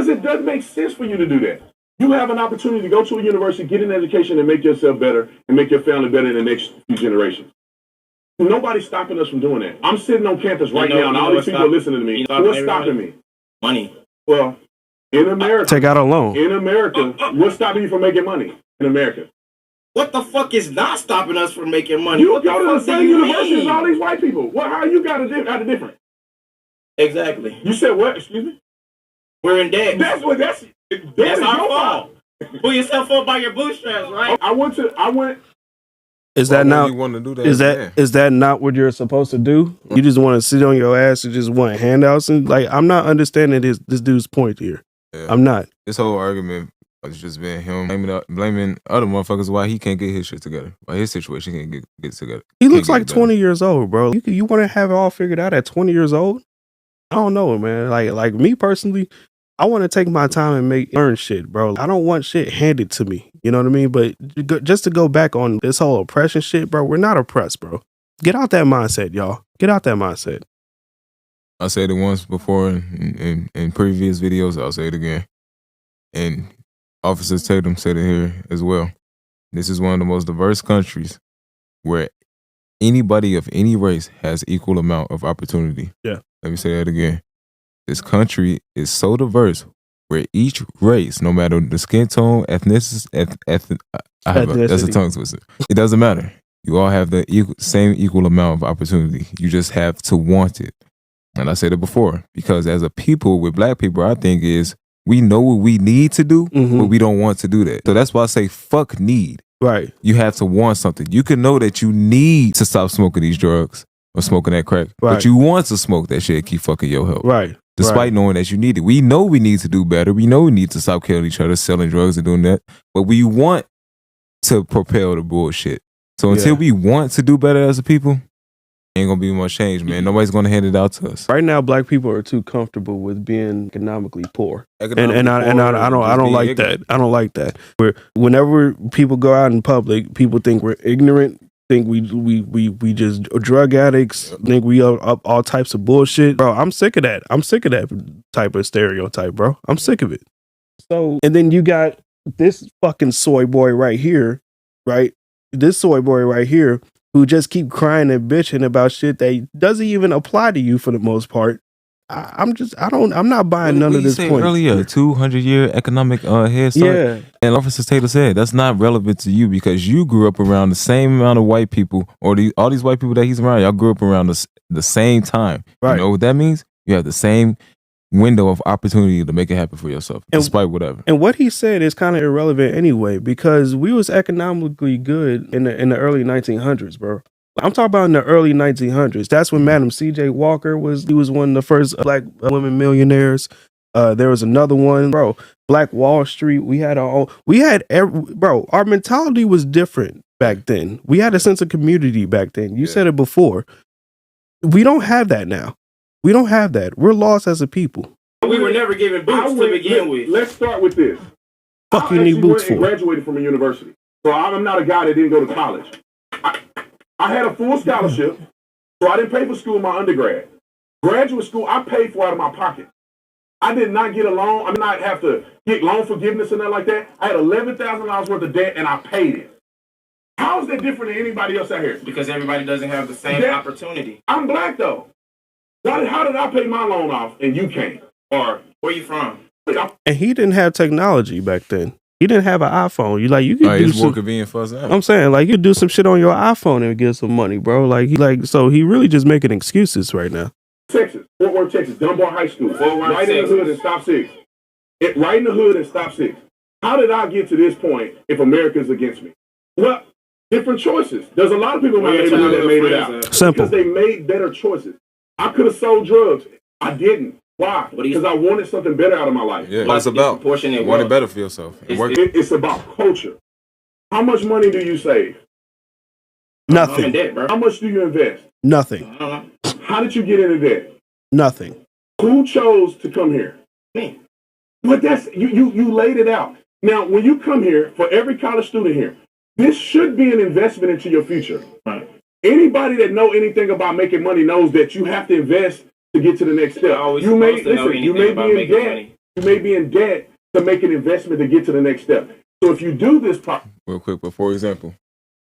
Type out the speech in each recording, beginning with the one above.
Because it doesn't make sense for you to do that. You have an opportunity to go to a university, get an education, and make yourself better and make your family better in the next few generations. Nobody's stopping us from doing that. I'm sitting on campus right now, and all these people are listening to me. What's stopping me? Money. Well, in America, take out a loan. In America, what's stopping you from making money in America? What the fuck is not stopping us from making money? You go to the same university as all these white people. How you got a different? Exactly. You said what? Excuse me? We're in debt. That's our fault. Pull yourself up by your bootstraps, right? I went. Is that not? You want to do that? Is that not what you're supposed to do? You just want to sit on your ass and just want handouts and like I'm not understanding this dude's point here. Yeah. I'm not. This whole argument has just been him blaming other motherfuckers why he can't get his shit together, why his situation can't get together. He looks like 20 years old, bro. You want to have it all figured out at 20 years old? I don't know, man. Like me personally, I want to take my time and earn shit, bro. I don't want shit handed to me. You know what I mean? But just to go back on this whole oppression shit, bro, we're not oppressed, bro. Get out that mindset, y'all. Get out that mindset. I said it once before in previous videos. I'll say it again. And Officer Tatum said it here as well. This is one of the most diverse countries where anybody of any race has equal amount of opportunity. Yeah. Let me say that again. This country is so diverse where each race, no matter the skin tone, ethnicity, that's a tongue twister. It doesn't matter. You all have the same equal amount of opportunity. You just have to want it. And I said it before, because as a people with black people, I think is we know what we need to do, but we don't want to do that. So that's why I say fuck need. Right. You have to want something. You can know that you need to stop smoking these drugs or smoking that crack, but you want to smoke that shit, keep fucking your health. Right. Despite knowing that you need it. We know we need to do better. We know we need to stop killing each other, selling drugs and doing that. But we want to propel the bullshit. So until we want to do better as a people, ain't gonna be much change, man. Nobody's gonna hand it out to us. Right now, black people are too comfortable with being economically poor. I don't like that. I don't like that. Whenever people go out in public, people think we're ignorant. Think we just drug addicts. Think we are up all types of bullshit, bro. I'm sick of that. I'm sick of that type of stereotype, bro. I'm sick of it. So, and then you got this fucking soy boy right here, right? This soy boy right here who just keep crying and bitching about shit that doesn't even apply to you for the most part. I'm not buying none of this point. Earlier, 200-year economic head start. Yeah. And Officer Taylor said that's not relevant to you because you grew up around the same amount of white people, or all these white people that he's around, y'all grew up around the same time. Right. You know what that means? You have the same window of opportunity to make it happen for yourself, despite whatever. And what he said is kind of irrelevant anyway, because we was economically good in the early 1900s, bro. I'm talking about in the early 1900s. That's when Madam C.J. Walker was one of the first black women millionaires. There was another one, bro. Black Wall Street. We had our own. Our mentality was different back then. We had a sense of community back then. You said it before. We don't have that now. We don't have that. We're lost as a people. We were never given boots to begin with. Let's start with this. Fuck you need boots for? I graduated from a university, so I'm not a guy that didn't go to college. I had a full scholarship, so I didn't pay for school in my undergrad. Graduate school, I paid for out of my pocket. I did not get a loan. I did not have to get loan forgiveness and nothing like that. I had $11,000 worth of debt, and I paid it. How is that different than anybody else out here? Because everybody doesn't have the same opportunity. I'm black, though. How did I pay my loan off, and you can't? Or where you from? And he didn't have technology back then. He didn't have an iPhone. You could do more convenient for us now. I'm saying, like, you could do some shit on your iPhone and get some money, bro. So he really just making excuses right now. Texas, Fort Worth, Texas, Dunbar High School, right in the hood and stop six. Right in the hood and stop six. How did I get to this point if America's against me? Well, different choices. There's a lot of people in my neighborhood that made it out. Simple. Because they made better choices. I could have sold drugs. I didn't. Why? Because I wanted something better out of my life. Yeah, that's about wanting better for yourself. It's about culture. How much money do you save? Nothing. How much do you invest? Nothing. How did you get into debt? Nothing. Who chose to come here? Me. But that's you laid it out. Now, when you come here, for every college student here, this should be an investment into your future. Right. Anybody that know anything about making money knows that you have to invest to get to the next step. You may be in debt, You may be in debt to make an investment to get to the next step. So if you do this, real quick, but for example,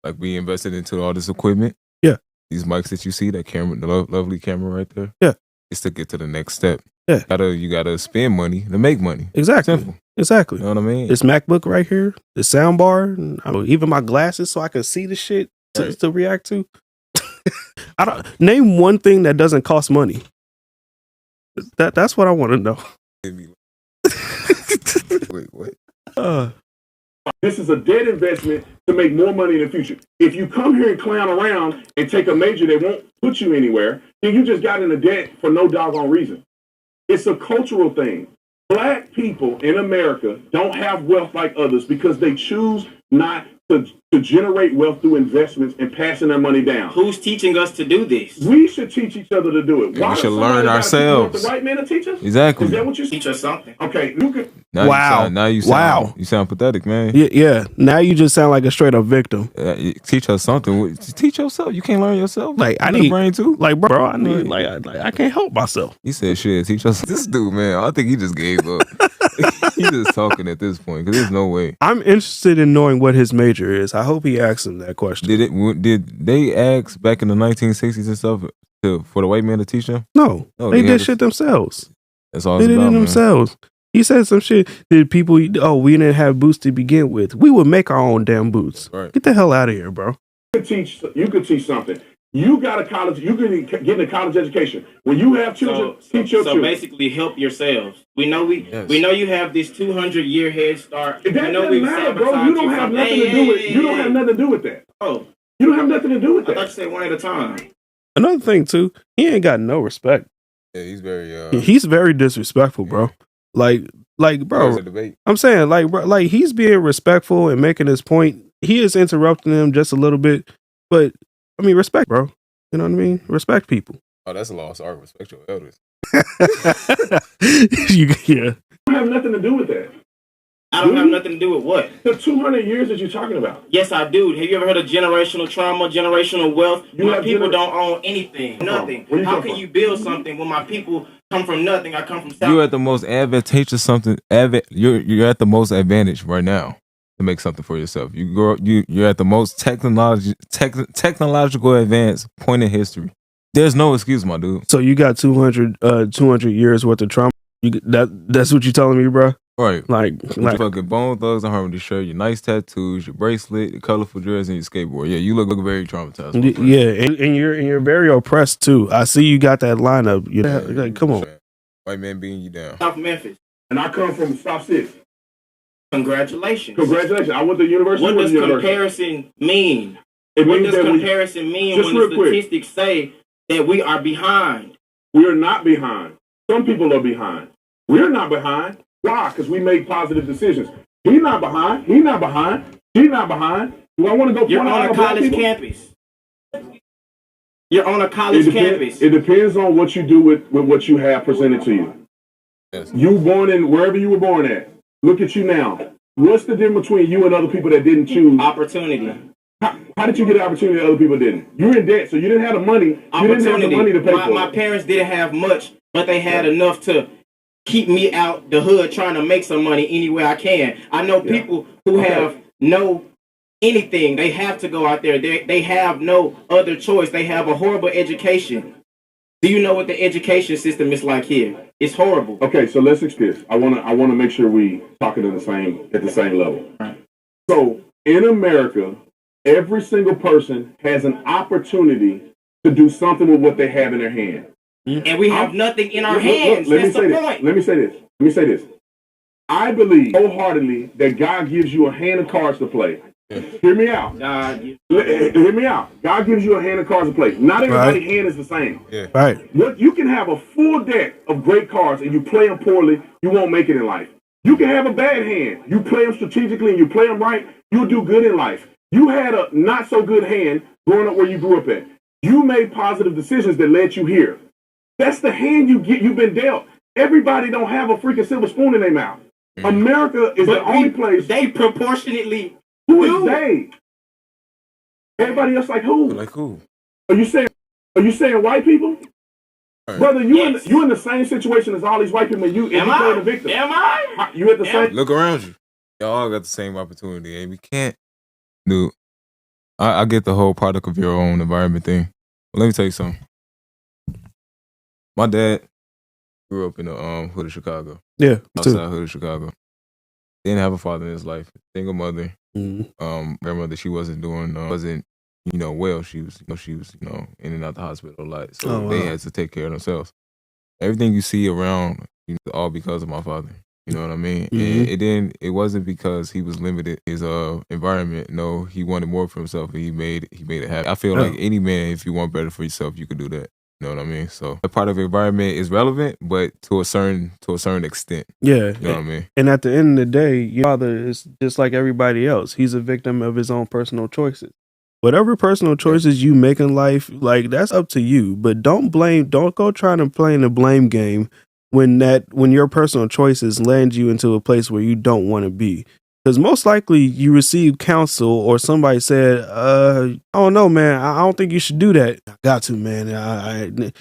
like we invested into all this equipment. Yeah. These mics that you see, that camera, the lovely camera right there. Yeah. It's to get to the next step. Yeah. You gotta spend money to make money. Exactly. Simple. Exactly. You know what I mean? This MacBook right here, the sound bar, and even my glasses so I can see the shit to react to. I don't name one thing that doesn't cost money. That's what I want to know. Wait, what? This is a dead investment to make more money in the future. If you come here and clown around and take a major that won't put you anywhere, then you just got into debt for no doggone reason. It's a cultural thing. Black people in America don't have wealth like others because they choose not to generate wealth through investments and passing their money down. Who's teaching us to do this? We should teach each other to do it. Why we should learn ourselves. The white man to teach us? Exactly. Is that what you teach us something? Okay. You could. Now you sound pathetic, man. Yeah. Now you just sound like a straight up victim. Teach us something. Teach yourself. You can't learn yourself. Like I need brain too. Like bro, I need I can't help myself. He said, "Shit, teach us." This dude, man, I think he just gave up. He's just talking at this point because there's no way. I'm interested in knowing what his major is. I hope he asks him that question. Did they ask back in the 1960s and stuff for the white man to teach them? No, they did shit themselves. That's all they did it themselves. He said some shit. Did people? We didn't have boots to begin with. We would make our own damn boots. Right. Get the hell out of here, bro. You could teach something. You got a college. You can get a college education. When you have children, teach your children. So basically, help yourselves. We know we know you have this 200-year head start. That doesn't matter, bro. You don't have nothing to do with. You don't have nothing to do with that. Oh, you don't have nothing to do with that. I thought you said one at a time. Another thing too, he ain't got no respect. Yeah, he's he's very disrespectful, bro. Like, bro. I'm saying, like, bro, like he's being respectful and making his point. He is interrupting him just a little bit, but I mean, respect, bro. You know what I mean? Respect people. Oh, that's a lost art. Respect your elders. Yeah. You don't have nothing to do with that. I don't have nothing to do with what? The 200 years that you're talking about. Yes, I do. Have you ever heard of generational trauma, generational wealth? My people don't own anything, nothing. How can you build something when my people come from nothing? I come from South. You're at the most advantageous something. You're at the most advantage right now to make something for yourself. You're at the most technological advanced point in history. There's no excuse, my dude. So you got 200 years worth of trauma. That's what you telling me, bro? Right. Like your fucking Bone Thugs and Harmony shirt, your nice tattoos, your bracelet, your colorful dress, and your skateboard. Yeah, you look very traumatized. Yeah, and you're very oppressed too. I see you got that lineup. Like, come on. White man beating you down. South Memphis. And I come from South Six. Congratulations. I went to university. What does comparison mean? What does comparison mean when the statistics say that we are behind? We are not behind. Some people are behind. We're not behind. Why? Because we make positive decisions. He's not behind. He's not behind. She's not behind. Do I want to go? You're on a college campus. You're on a college campus. It depends on what you do with what you have presented to you. Yes. You born in wherever you were born at. Look at you now. What's the difference between you and other people that didn't choose? Opportunity. How did you get an opportunity that other people didn't? You were in debt, so you didn't have the money. You didn't have the money to pay for it. My parents didn't have much, but they had enough to keep me out the hood trying to make some money any way I can. I know people who have no anything. They have to go out there. They have no other choice. They have a horrible education. Do you know what the education system is like here? It's horrible. Okay, so let's fix this. I want to make sure we talking at the same level. Right. So in America, every single person has an opportunity to do something with what they have in their hand. And we have nothing in our hands. That's the point. Let me say this. I believe wholeheartedly that God gives you a hand of cards to play. Hear me out. Hear me out. God gives you a hand of cards to play. Not everybody's hand is the same. Yeah. Right. You can have a full deck of great cards and you play them poorly, you won't make it in life. You can have a bad hand. You play them strategically and you play them right, you'll do good in life. You had a not so good hand growing up where you grew up at. You made positive decisions that led you here. That's the hand you've been dealt. Everybody don't have a freaking silver spoon in their mouth. America is the only place. They proportionately. Who is they? Everybody else like who? Like who? Are you saying white people? Right. Brother, you in the same situation as all these white people. You playing the victim. Am I? You at the same. Look around you. Y'all all got the same opportunity, and we can't. Dude, I get the whole product of your own environment thing. But let me tell you something. My dad grew up in the hood of Chicago. Yeah, outside hood of Chicago. Didn't have a father in his life. Single mother. Grandmother, she wasn't well. She was in and out the hospital a lot. So they had to take care of themselves. Everything you see around, all because of my father. You know what I mean? And it wasn't because he was limited his environment. No, he wanted more for himself, and he made it happen. I feel like any man, if you want better for yourself, you could do that. You know what I mean? So a part of the environment is relevant, but to a certain extent. Yeah. You know what I mean? And at the end of the day, your father is just like everybody else. He's a victim of his own personal choices. Whatever personal choices you make in life, like, that's up to you. But don't go trying to play in the blame game when your personal choices land you into a place where you don't want to be. Because most likely you received counsel or somebody said, I don't know, man, I don't think you should do that. I got to, man.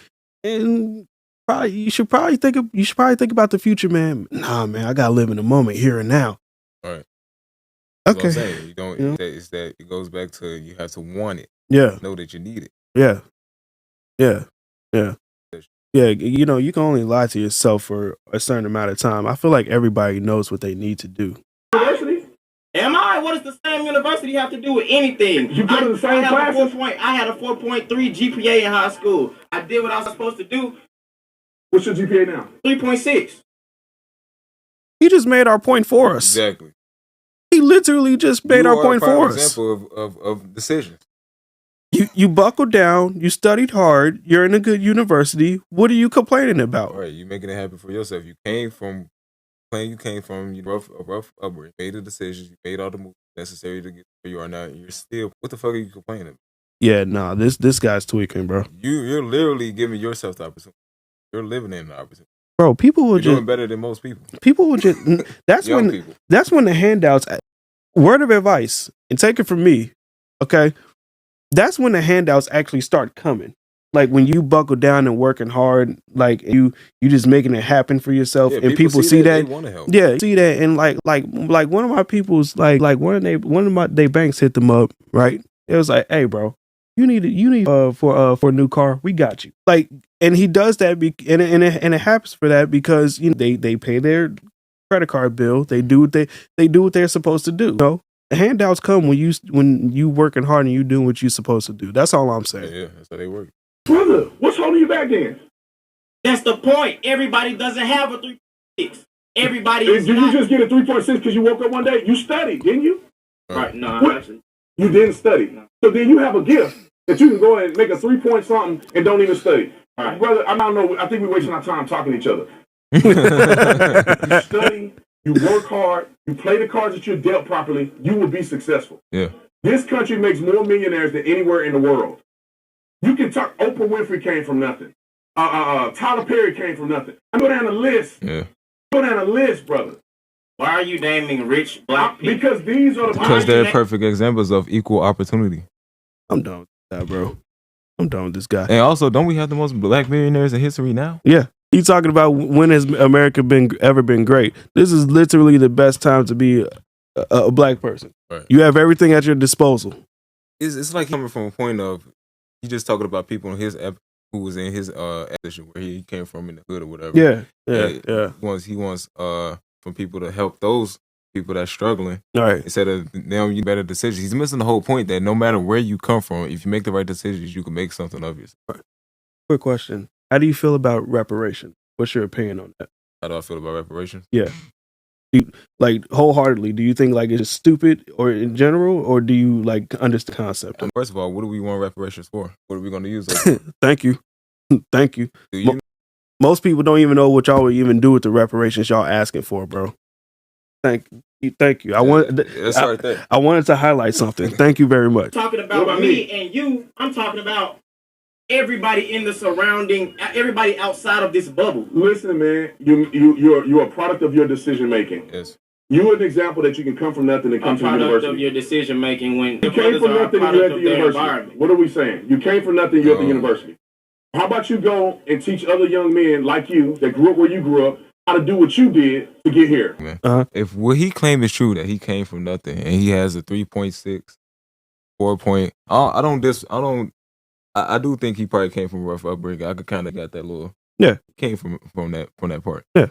And probably you should probably think about the future, man. Nah, man, I gotta live in the moment, here and now. All right. Okay. What I'm saying. You don't. It's that it goes back to you have to want it. Yeah. Know that you need it. Yeah. Yeah. Yeah. Yeah. You can only lie to yourself for a certain amount of time. I feel like everybody knows what they need to do. University? Am I? What does the same university have to do with anything? You go to the same classes? I had a 4.3 GPA in high school. I did what I was supposed to do. What's your GPA now? 3.6. He just made our point for us. Exactly. He literally just made our point for us. Example of decisions. You buckled down. You studied hard. You're in a good university. What are you complaining about? All right, you're making it happen for yourself. You came from rough upbringing. Made the decisions. You made all the moves necessary to get where you are now. And you're still. What the fuck are you complaining about? Yeah, nah. This guy's tweaking, bro. You're literally giving yourself the opportunity. You're living in the opportunity. Bro, people will doing better than most people. People will just. That's when the handouts. Word of advice, and take it from me, okay? That's when the handouts actually start coming. Like when you buckle down and working hard, like you just making it happen for yourself, and people see that. They want to help. Yeah, see that, and like one of my people's like one of my banks hit them up, right? It was like, hey, bro, you need for a new car, we got you. Like, and he does that, and it happens for that because they pay their credit card bill, they do what they're supposed to do. You know? The handouts come when you working hard and you doing what you're supposed to do. That's all I'm saying. Yeah, that's how they work. Brother, what's holding you back then? That's the point. Everybody doesn't have a 3.6. Everybody Did you just get a 3.6 because you woke up one day? You studied, didn't you? Right. No, actually. You didn't study. No. So then you have a gift that you can go and make a 3-point something and don't even study. All right. Brother, I don't know. I think we're wasting our time talking to each other. You study, you work hard, you play the cards that you're dealt properly, you will be successful. Yeah. This country makes more millionaires than anywhere in the world. You can talk. Oprah Winfrey came from nothing. Tyler Perry came from nothing. I go down the list. Yeah. Go down the list, brother. Why are you naming rich black people? Because these are the because they're perfect examples of equal opportunity. I'm done with that, bro. I'm done with this guy. And also, don't we have the most black millionaires in history now? Yeah. He's talking about when has America ever been great. This is literally the best time to be a black person. Right. You have everything at your disposal. It's like coming from a point of you just talking about people in his who was in his position where he came from in the hood or whatever. Yeah. He wants from people to help those people that's struggling. All right. Instead of them, you better decisions. He's missing the whole point that no matter where you come from, if you make the right decisions, you can make something of yourself. Right. Quick question. How do you feel about reparations? What's your opinion on that? How do I feel about reparations? Yeah. Like, wholeheartedly, do you think like it's stupid or in general, or do you like understand the concept? First of all, what do we want reparations for? What are we going to use those for? Thank you. Thank you. Do you? Most people don't even know what y'all would even do with the reparations y'all asking for, bro. Thank you. I wanted to highlight something. Thank you very much. Talking about me and you, I'm talking about everybody in the surrounding, everybody outside of this bubble. Listen, man, you're a product of your decision making. Yes. You're an example that you can come from nothing and come to university. A product of your decision making when you came from nothing, you're at the university. What are we saying? You came from nothing, you're at the university. How about you go and teach other young men like you that grew up where you grew up how to do what you did to get here? If what he claimed is true, that he came from nothing and he has a 3.6, 4 point. I do think he probably came from rough upbringing. I could kind of got that little. Yeah, came from that part. Yeah.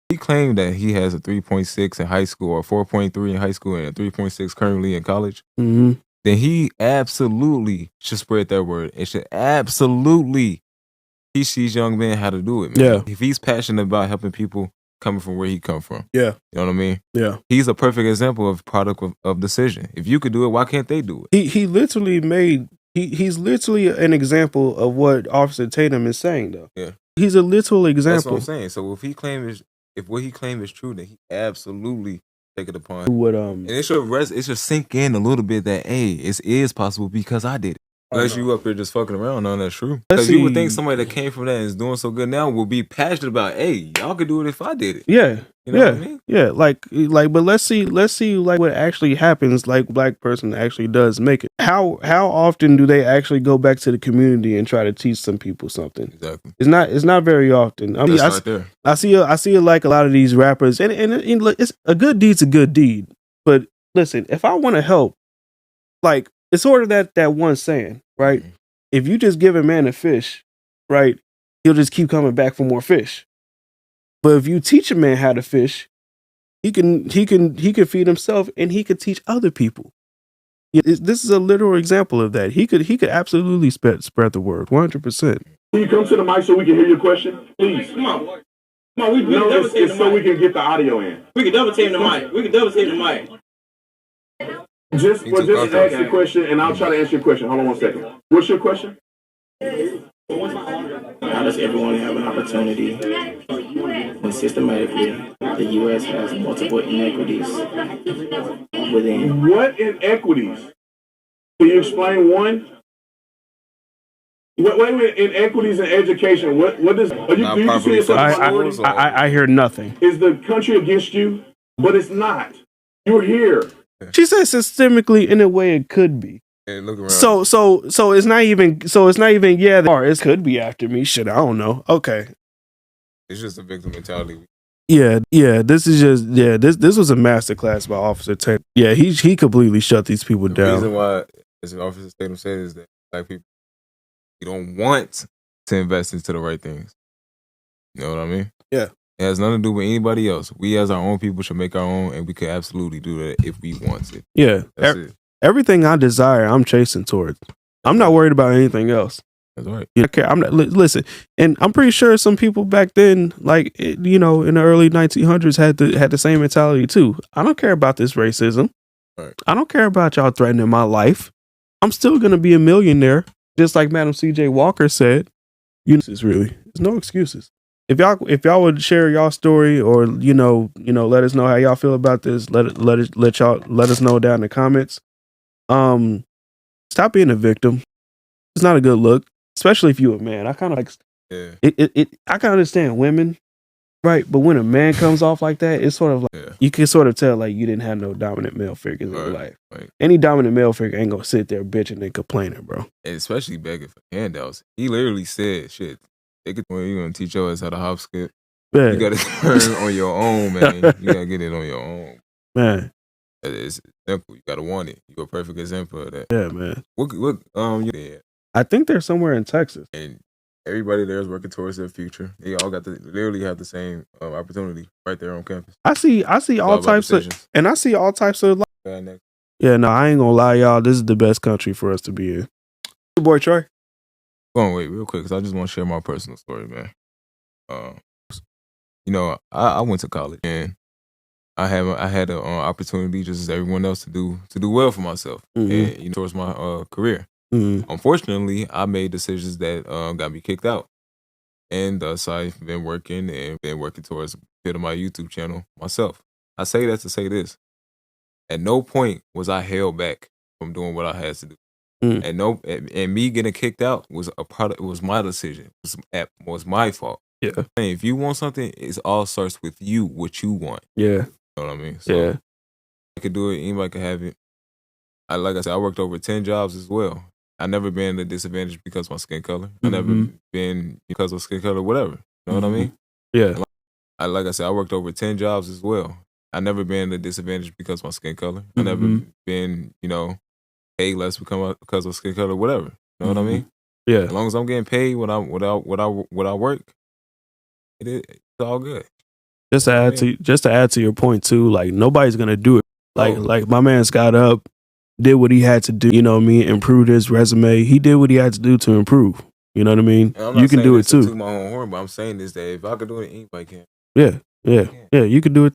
He claimed that he has a 3.6 in high school or 4.3 in high school and a 3.6 currently in college. Mm-hmm. Then he absolutely should spread that word. It should absolutely teach these young men how to do it, man. Yeah. If he's passionate about helping people coming from where he come from. Yeah. You know what I mean? Yeah. He's a perfect example of product of decision. If you could do it, why can't they do it? He literally made he's literally an example of what Officer Tatum is saying though. Yeah. He's a literal example. That's what I'm saying. So if what he claims is true, then he absolutely take it upon. And it should sink in a little bit that it is possible because I did it. Unless you up here just fucking around, no, that's true. Because you would think somebody that came from that and is doing so good now will be passionate about, y'all could do it if I did it. Yeah. You know what I mean? Yeah. Like, but let's see like what actually happens, like black person actually does make it. How often do they actually go back to the community and try to teach some people something? Exactly. It's not very often. I mean, I see like a lot of these rappers, and it's a good deed's a good deed. But listen, if I want to help, like, it's sort of that one saying, right? Mm-hmm. If you just give a man a fish, right, he'll just keep coming back for more fish. But if you teach a man how to fish, he can feed himself and he could teach other people. This is a literal example of that. He could absolutely spread the word 100%. Can you come to the mic so we can hear your question, please? Come on, it's so we can get the audio in. We can double team the mic. Just ask the question, and I'll try to answer your question. Hold on 1 second. What's your question? How does everyone have an opportunity when systematically the U.S. has multiple inequities within? What inequities? Can you explain one? Wait, inequities in education. What does? Are you see yourself as a minority? I hear nothing. Is the country against you? But it's not. You're here. She said systemically in a way it could be. Hey, look around. So it's not even it could be after me. Shit, I don't know. Okay. It's just a victim mentality. Yeah. This is just this was a masterclass by Officer Tatum. Yeah, he completely shut these people down. The reason why, as an Officer Tatum said, is that black people, you don't want to invest into the right things. You know what I mean? Yeah. It has nothing to do with anybody else. We as our own people should make our own, and we could absolutely do that if we want to. Yeah. That's it. Everything I desire, I'm chasing towards. I'm not worried about anything else. That's right. I care. I'm not. Listen, and I'm pretty sure some people back then, like in the early 1900s, had the same mentality too. I don't care about this racism. Right. I don't care about y'all threatening my life. I'm still gonna be a millionaire, just like Madam C.J. Walker said. There's no excuses. If y'all would share y'all story, or let us know how y'all feel about this. Let us know down in the comments. Stop being a victim. It's not a good look, especially if you're a man. I kind of like it. I can understand women, right? But when a man comes off like that, it's sort of like you can sort of tell like you didn't have no dominant male figures in your life. Right. Any dominant male figure ain't gonna sit there bitching and complaining, bro. And especially begging for handouts. He literally said, "Shit, you're gonna teach your ass how to hop skip. Yeah. You gotta learn on your own, man. You gotta get it on your own, man. It's simple. You gotta want it. You're a perfect example of that. Yeah, man. What you did? I think they're somewhere in Texas, and everybody there is working towards their future. They all literally have the same opportunity right there on campus. I see all types of, and I see all types of. Yeah, no, I ain't gonna lie, y'all. This is the best country for us to be in. Good boy, Troy. Go on, wait, real quick, because I just want to share my personal story, man. I went to college and I had an opportunity, just as everyone else, to do well for myself and towards my career. Mm-hmm. Unfortunately, I made decisions that got me kicked out, and thus I've been working towards building my YouTube channel myself. I say that to say this: at no point was I held back from doing what I had to do. And me getting kicked out was a product. It was my decision. It was my fault. Yeah. And if you want something, it all starts with you. What you want. Yeah. You know what I mean? So I could do it. Anybody could have it. Like I said, I worked over 10 jobs as well. I never been at a disadvantage because of my skin color. I never been because of skin color, whatever. You know what I mean? Yeah. Like I said, I worked over 10 jobs as well. I never been at a disadvantage because of my skin color. I never been, paid less because of skin color, whatever. You know what I mean? Yeah. As long as I'm getting paid what I work, it's all good. Just to add to your point too, like nobody's gonna do it. Like my man's got up, did what he had to do. You know what I mean? Improved his resume. He did what he had to do to improve. You know what I mean? You can do it too. To my own horn, but I'm saying this that if I could do it, anybody can. Yeah. You can do it.